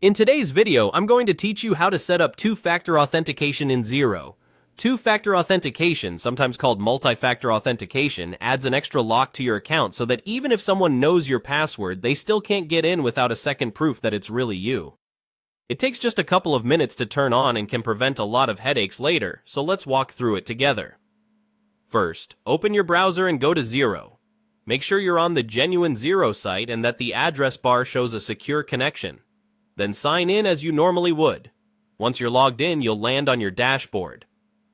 In today's video, I'm going to teach you how to set up two-factor authentication in Xero. Two-factor authentication, sometimes called multi-factor authentication, adds an extra lock to your account so that even if someone knows your password, they still can't get in without a second proof that it's really you. It takes just a couple of minutes to turn on and can prevent a lot of headaches later, so let's walk through it together. First, open your browser and go to Xero. Make sure you're on the genuine Xero site and that the address bar shows a secure connection. Then sign in as you normally would. Once you're logged in, you'll land on your dashboard.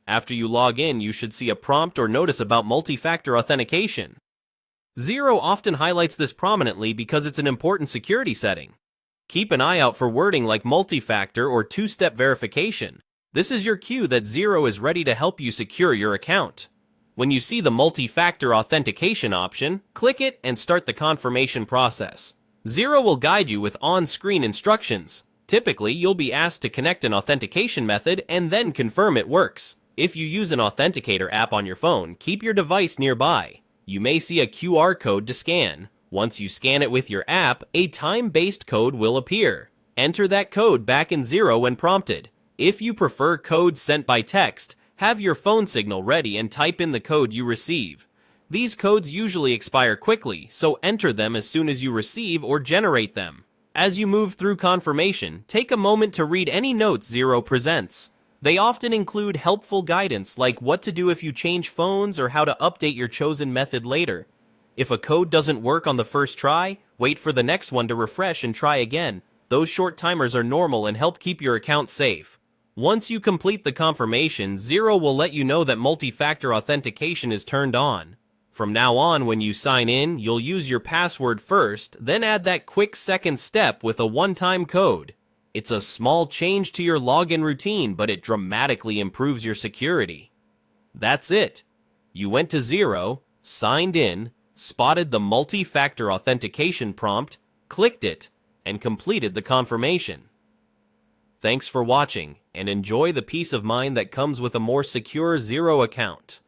After you log in, you should see a prompt or notice about multi-factor authentication. Xero often highlights this prominently because it's an important security setting. Keep an eye out for wording like multi-factor or two-step verification. This is your cue that Xero is ready to help you secure your account. When you see the multi-factor authentication option, click it and start the confirmation process. Xero will guide you with on-screen instructions. Typically, you'll be asked to connect an authentication method and then confirm it works. If you use an authenticator app on your phone, keep your device nearby. You may see a QR code to scan. Once you scan it with your app, a time-based code will appear. Enter that code back in Xero when prompted. If you prefer codes sent by text, have your phone signal ready and type in the code you receive. These codes usually expire quickly, so enter them as soon as you receive or generate them. As you move through confirmation, take a moment to read any notes Xero presents. They often include helpful guidance like what to do if you change phones or how to update your chosen method later. If a code doesn't work on the first try, wait for the next one to refresh and try again. Those short timers are normal and help keep your account safe. Once you complete the confirmation, Xero will let you know that multi-factor authentication is turned on. From now on, when you sign in, you'll use your password first, then add that quick second step with a one-time code. It's a small change to your login routine, but it dramatically improves your security. That's it. You went to Xero, signed in, spotted the multi-factor authentication prompt, clicked it, and completed the confirmation. Thanks for watching, and enjoy the peace of mind that comes with a more secure Xero account.